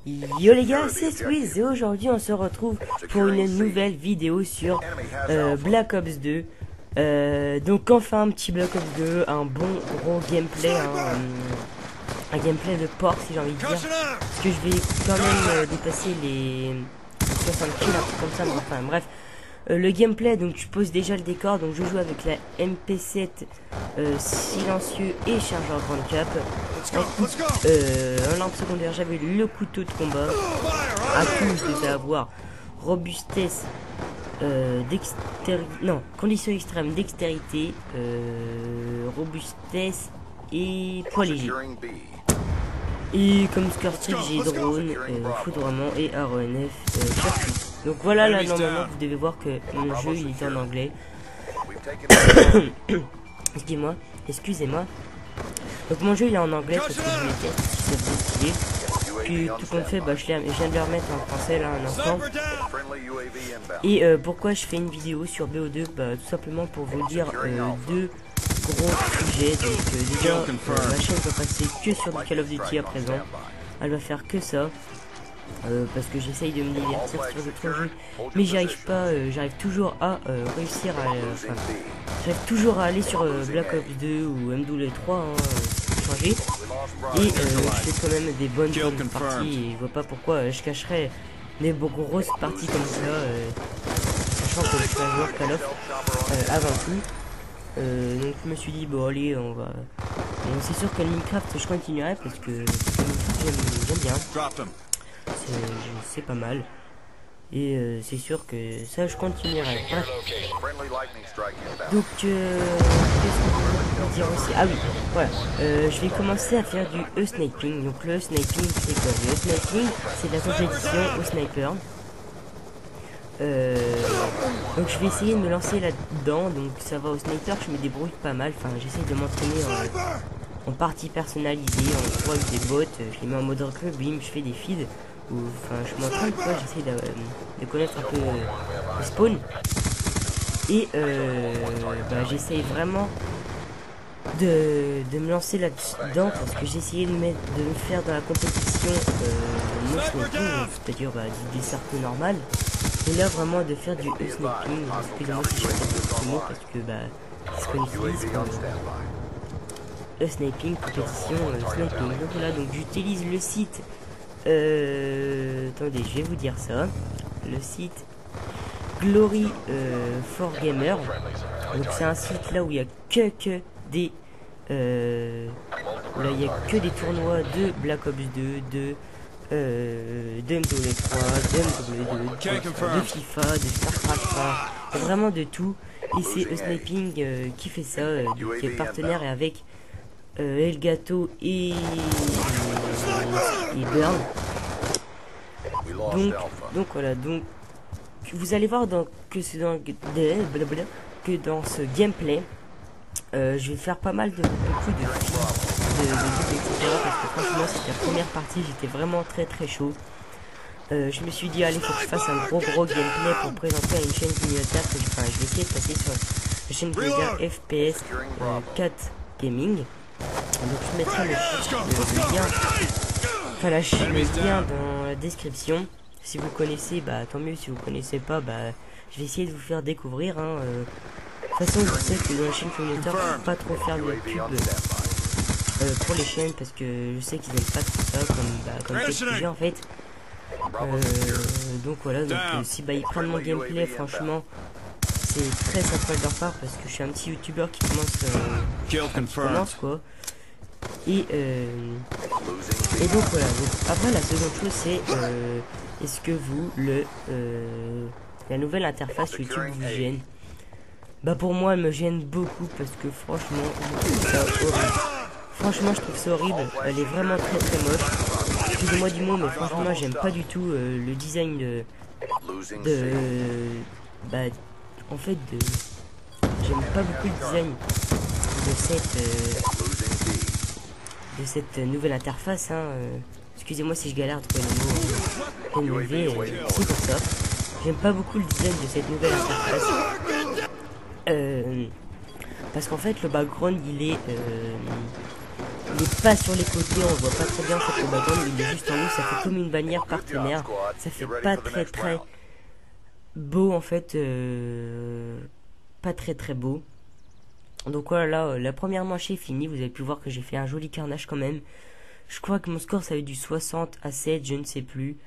Yo les gars, c'est Squeeze et aujourd'hui on se retrouve pour une nouvelle vidéo sur Black Ops 2. Donc enfin un petit Black Ops 2, un bon gros gameplay, un gameplay de porc si j'ai envie de dire. Parce que je vais quand même dépasser les 60 kills, un truc comme ça, mais enfin bref. Le gameplay, donc je pose déjà le décor, donc je joue avec la MP7 silencieux et chargeur grande cap. En lampe secondaire j'avais le couteau de combat. À tout je devais avoir robustesse, conditions extrêmes, dextérité, robustesse et poids léger. Et comme score strict j'ai drone, foudroiement et aéronef circuit. Donc voilà, là normalement vous devez voir que mon jeu il est en anglais. Excusez-moi. Donc mon jeu il est en anglais parce que je l'ai testé, si c'est stylé. Puis tout compte fait, bah, je viens de le remettre en français là un instant. Et pourquoi je fais une vidéo sur BO2? Bah tout simplement pour vous dire deux gros sujets. Donc déjà ma chaîne va passer que sur du Call of Duty à présent. Elle va faire que ça. Parce que j'essaye de me divertir sur d'autres jeux, mais j'arrive pas, j'arrive toujours à réussir à, j'arrive toujours à aller sur Black Ops 2 ou MW3 changer, et je fais quand même des bonnes parties, et je vois pas pourquoi je cacherais des grosses parties comme ça, sachant que je suis un joueur Call of avant tout. Donc je me suis dit bon allez on va, c'est sûr que Minecraft je continuerai parce que j'aime bien. C'est pas mal. Et c'est sûr que ça je continuerai. Bref. Donc qu'est-ce que je veux dire aussi? Ah oui, voilà. Je vais commencer à faire du sniping. Donc le sniping c'est quoi? Le sniping c'est de la compétition au sniper. Donc je vais essayer de me lancer là-dedans. Donc ça va au sniper, je me débrouille pas mal. Enfin j'essaie de m'entraîner en partie personnalisée, en pro avec des bots. Je les mets en mode recrue, bim, je fais des feeds. Enfin je m'entraîne quoi, j'essaie de connaître un peu le spawn. Et bah, j'essaye vraiment de me lancer là-dedans parce que j'ai essayé de me faire dans la compétition no sniping, c'est-à-dire bah, des cercles normales. Et là vraiment de faire du e-sniping, excusez-moi si je fais ce mot parce que bah c'est ce qu'on utilise pour e-sniping, compétition sniping. Donc voilà, donc j'utilise le site, attendez je vais vous dire ça, le site Glory for Gamer. Donc c'est un site là où il y a que des là il y a que des tournois de Black Ops 2, de MW3, de MW2, de FIFA, de StarCraft 3, vraiment de tout. Et c'est Sniping qui fait ça, qui est partenaire avec Elgato et Burn. Donc voilà, donc vous allez voir que dans ce gameplay je vais faire pas mal de beaucoup de etc. Parce que franchement c'était la première partie, j'étais vraiment très chaud. Je me suis dit allez faut que je fasse un gros gameplay pour présenter à une chaîne communautaire que je vais essayer de passer sur la chaîne communautaire FPS 4 Gaming. Donc je mettrai le lien, enfin le lien dans la description. Si vous connaissez, bah tant mieux. Si vous connaissez pas, bah je vais essayer de vous faire découvrir. De toute façon, je sais que dans la chaîne communautaire, je peux pas trop faire de la pub pour les chaînes parce que je sais qu'ils aiment pas trop ça, comme TechTV en fait. Donc voilà, donc si bah ils prennent mon gameplay, franchement, c'est très sympa de leur part parce que je suis un petit youtubeur qui commence quoi. Et donc voilà. Donc, après la seconde chose c'est est-ce que vous la nouvelle interface YouTube vous gêne? Bah pour moi elle me gêne beaucoup parce que franchement je trouve ça horrible. Franchement je trouve ça horrible. Elle est vraiment très moche. Excusez-moi du mot mais franchement j'aime pas du tout le design bah en fait j'aime pas beaucoup le design de cette nouvelle interface excusez-moi si je galère à trouver le mot c'est pour ça. J'aime pas beaucoup le design de cette nouvelle interface parce qu'en fait le background il est il est pas sur les côtés, on voit pas très bien sur le background, il est juste en haut, ça fait comme une bannière partenaire, ça fait pas très beau en fait, pas très beau. Donc voilà, là, la première manche est finie, vous avez pu voir que j'ai fait un joli carnage quand même. Je crois que mon score ça a eu du 60 à 7, je ne sais plus.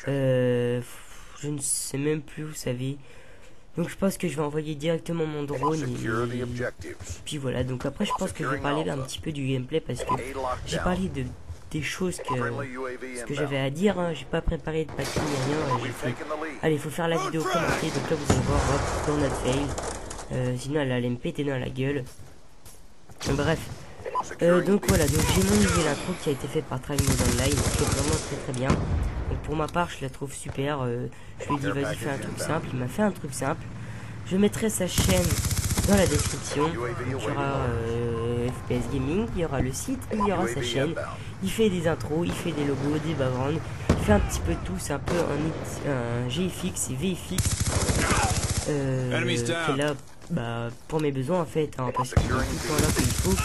Je ne sais même plus, vous savez. Donc je pense que je vais envoyer directement mon drone et puis voilà. Donc après je pense que je vais parler un petit peu du gameplay parce que j'ai parlé des choses que j'avais à dire. Hein. J'ai pas préparé de papier ni rien. J'ai fait. Allez, faut faire la vidéo commentée. Donc là vous allez voir, hop, dans notre fail. Sinon elle allait me péter dans la gueule. Bref. Donc voilà, donc j'ai mon nouvelle intro qui a été faite par Try Mode Online, qui est vraiment très bien. Donc pour ma part, je la trouve super. Je lui ai dit vas-y fais un truc simple, il m'a fait un truc simple. Je mettrai sa chaîne dans la description. Donc, il y aura FPS Gaming, il y aura le site, il y aura sa chaîne. Il fait des intros, il fait des logos, des backgrounds, il fait un petit peu de tout. C'est un peu un GFX et VFX qui est là pour mes besoins en fait, hein, parce qu'il est tout le temps là qu'il faut.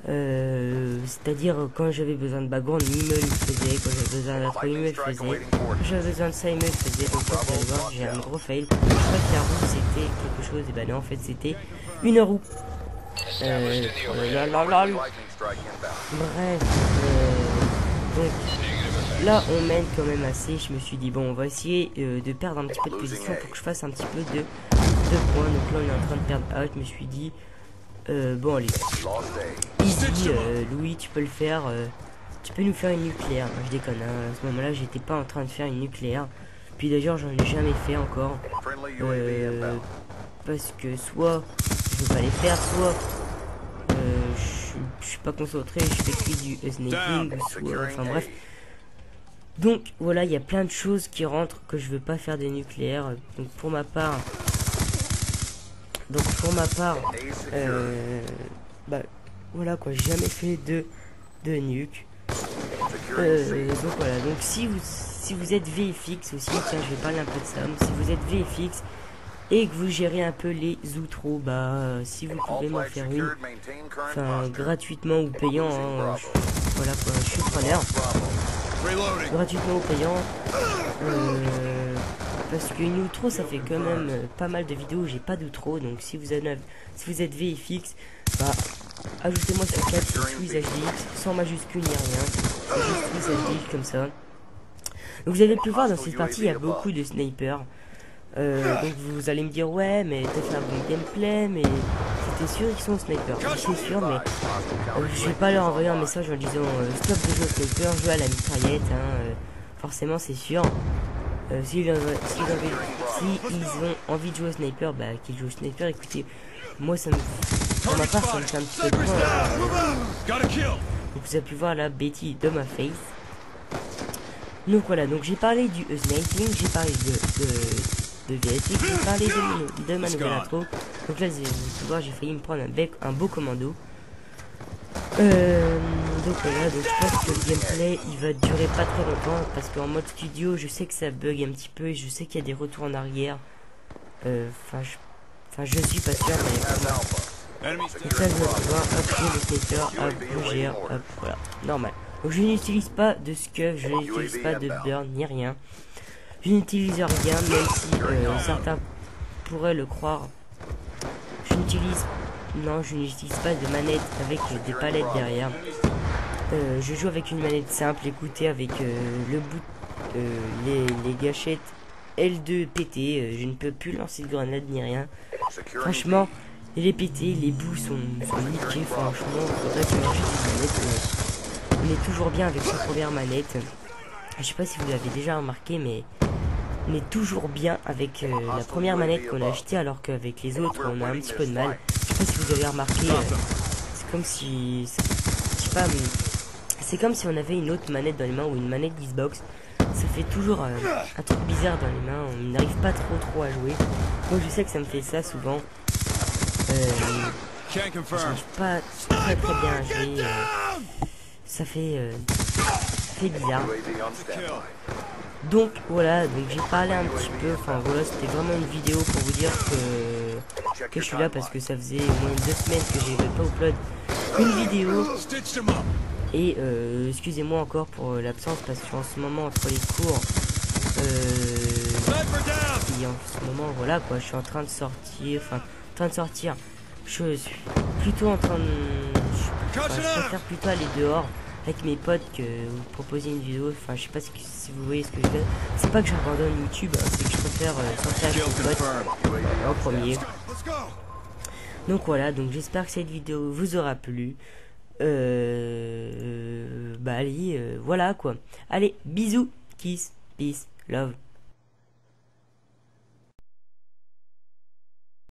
C'est-à-dire quand j'avais besoin de background, il me le faisait, quand j'avais besoin d'intro, il me le faisait, quand j'avais besoin de ça, il me le faisait. Donc là, vous allez voir, j'ai un gros fail. Je crois que la roue c'était quelque chose, et ben non, en fait c'était une roue. Bref, donc là on mène quand même assez. Je me suis dit bon, on va essayer de perdre un petit peu de position pour que je fasse un petit peu de points. Donc là on est en train de perdre. Ah, je me suis dit bon allez, easy, Louis tu peux le faire, tu peux nous faire une nucléaire. Non, je déconne, hein. À ce moment là j'étais pas en train de faire une nucléaire, puis d'ailleurs j'en ai jamais fait encore, parce que soit je veux pas les faire, soit je suis pas concentré, je fais que du sniping, soit, enfin bref. Donc voilà, il y a plein de choses qui rentrent que je veux pas faire des nucléaires. Donc pour ma part voilà quoi, j'ai jamais fait de nuque. Donc voilà, donc si vous êtes VFX aussi, tiens je vais parler un peu de ça, si vous êtes VFX et que vous gérez un peu les outros, si vous pouvez m'en faire une, enfin gratuitement ou payant, hein, voilà quoi, je suis preneur, gratuitement ou payant, parce qu'une outro ça fait quand même pas mal de vidéos où j'ai pas d'outro. Donc si vous êtes VFX, ajoutez-moi sur Cap SwissHDX sans majuscule ni rien, c'est juste SwissHDX comme ça. Donc vous avez pu voir dans cette partie il y a beaucoup de snipers. Donc vous allez me dire ouais mais t'as fait un bon gameplay, mais c'était sûr qu'ils sont snipers. C'est sûr, mais je vais pas leur envoyer un message en disant stop de jouer au sniper, jouer à la mitraillette, hein, forcément c'est sûr. S'ils ont envie de jouer au sniper, qu'ils jouent au sniper. Écoutez, moi ça me, pour ma part ça me fait un petit peu de point. Donc vous avez pu voir la Betty de ma face. Donc voilà, donc j'ai parlé du sniping, j'ai parlé de VFX, j'ai parlé de ma nouvelle intro. Donc là vous pouvez voir, j'ai failli me prendre un beau commando. Donc voilà, donc je pense que le gameplay il va durer pas très longtemps, parce qu'en mode studio je sais que ça bug un petit peu et je sais qu'il y a des retours en arrière. Je suis pas sûr, mais donc là je vais pouvoir hop, le sniper, hop, je gère, hop, voilà, normal. Donc je n'utilise pas de scuff, je n'utilise pas de burn ni rien. Je n'utilise rien, même si certains pourraient le croire. Je n'utilise pas de manette avec des palettes derrière. Je joue avec une manette simple, écoutez, avec le bout, les gâchettes L2 pété. Je ne peux plus lancer de grenade ni rien. Franchement, il est pété, les bouts sont niqués. Franchement, faudrait que j'achète une manette. On est toujours bien avec sa première manette. Je sais pas si vous l'avez déjà remarqué, mais on est toujours bien avec la première manette qu'on a achetée, alors qu'avec les autres on a un petit peu de mal. Je sais pas si vous avez remarqué, c'est comme si, je sais pas, mais c'est comme si on avait une autre manette dans les mains, ou une manette Xbox. Ça fait toujours un truc bizarre dans les mains, on n'arrive pas trop à jouer. Moi je sais que ça me fait ça souvent. J'arrive pas très bien à jouer. Ça fait bizarre. Donc voilà, donc j'ai parlé un petit peu, enfin voilà, c'était vraiment une vidéo pour vous dire que je suis là, parce que ça faisait au moins 2 semaines que j'ai pas upload une vidéo. Et excusez-moi encore pour l'absence parce que je suis en ce moment entre les cours. Et en ce moment, voilà quoi, je suis en train de sortir. Enfin, en train de sortir. Je suis plutôt en train de. Je préfère plutôt aller dehors avec mes potes que vous proposer une vidéo. Enfin, je sais pas si vous voyez ce que je veux. C'est pas que j'abandonne YouTube, hein, c'est que je préfère sortir avec mes potes en premier. Donc voilà, donc j'espère que cette vidéo vous aura plu. Bah allez, voilà quoi. Allez, bisous, kiss, peace, love.